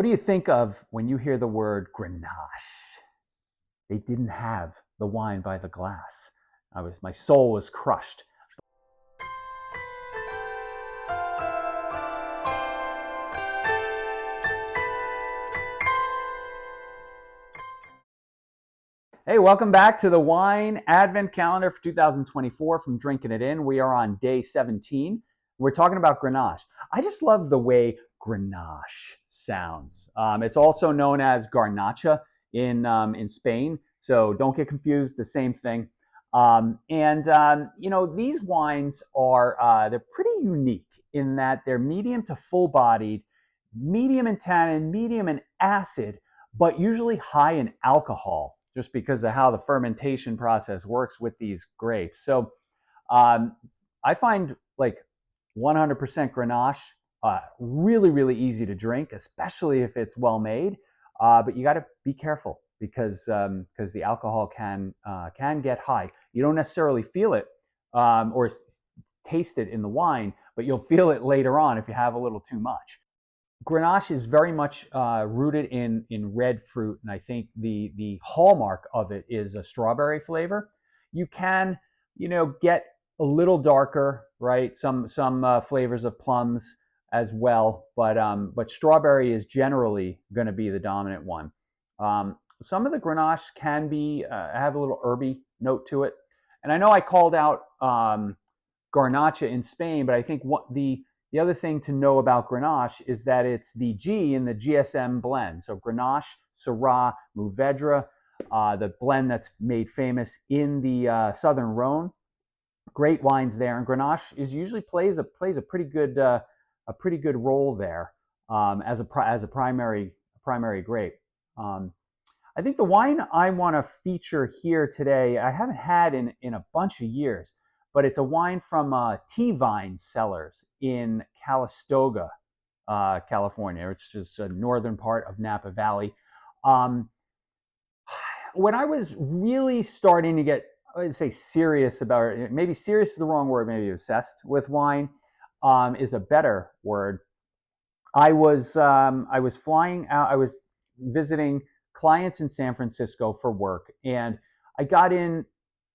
What do you think of when you hear the word Grenache? They didn't have the wine by the glass. My soul was crushed. Hey, welcome back to the Wine Advent Calendar for 2024 from Drinking It In. We are on day 17. We're talking about Grenache. I just love the way Grenache sounds. It's also known as Garnacha in Spain, so don't get confused. The same thing. These wines are they're pretty unique in that they're medium to full-bodied, medium in tannin, medium in acid, but usually high in alcohol, just because of how the fermentation process works with these grapes. So I find like 100% Grenache really, really easy to drink, especially if it's well made. But you got to be careful because the alcohol can get high. You don't necessarily feel it or taste it in the wine, but you'll feel it later on if you have a little too much. Grenache is very much rooted in red fruit, and I think the hallmark of it is a strawberry flavor. You can, get a little darker, right? Some flavors of plums as well, but strawberry is generally going to be the dominant one. Some of the Grenache can be have a little herby note to it, and I know I called out Garnacha in Spain, but I think the other thing to know about Grenache is that it's the G in the GSM blend. So Grenache, Syrah, Mourvedre, the blend that's made famous in the southern Rhone. Great wines there, and Grenache usually plays a pretty good role there as a primary grape. I think the wine I want to feature here today I haven't had in a bunch of years, but it's a wine from T-Vine Cellars in Calistoga, California, which is a northern part of Napa Valley. When I was really starting to get, I'd say, serious about it, maybe serious is the wrong word, maybe obsessed with wine is a better word. I was flying out, I was visiting clients in San Francisco for work, and I got in,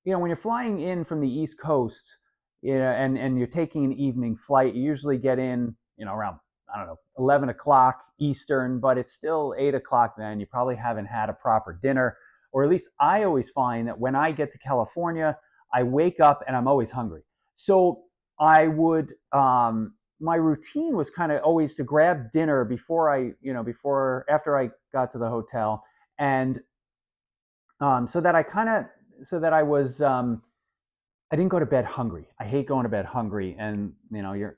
when you're flying in from the East Coast, and you're taking an evening flight, you usually get in, around, I don't know, 11 o'clock Eastern, but it's still 8 o'clock then. You probably haven't had a proper dinner, or at least I always find that when I get to California, I wake up and I'm always hungry. So I would, my routine was kind of always to grab dinner after I got to the hotel, and so that I was I didn't go to bed hungry. I hate going to bed hungry, and your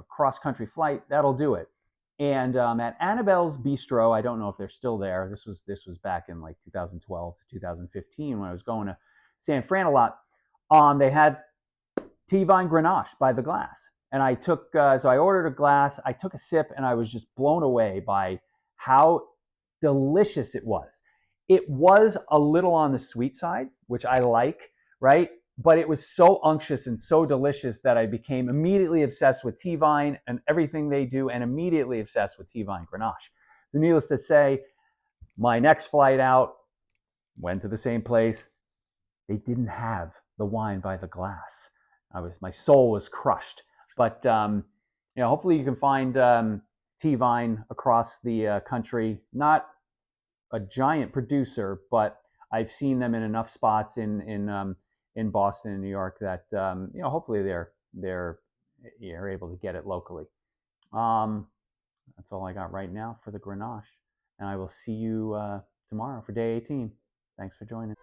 cross country flight, that'll do it. And at Annabelle's Bistro, I don't know if they're still there. This was back in like 2012 to 2015 when I was going to San Fran a lot. They had T-Vine Grenache by the glass, and I took so I ordered a glass. I took a sip, and I was just blown away by how delicious it was. It was a little on the sweet side, which I like, right? But it was so unctuous and so delicious that I became immediately obsessed with T-Vine and everything they do, and immediately obsessed with T-Vine Grenache. So needless to say, my next flight out, went to the same place. They didn't have the wine by the glass. My soul was crushed. But hopefully you can find T-Vine across the country. Not a giant producer, but I've seen them in enough spots in Boston and New York that hopefully they're able to get it locally. That's all I got right now for the Grenache, and I will see you tomorrow for day 18. Thanks for joining.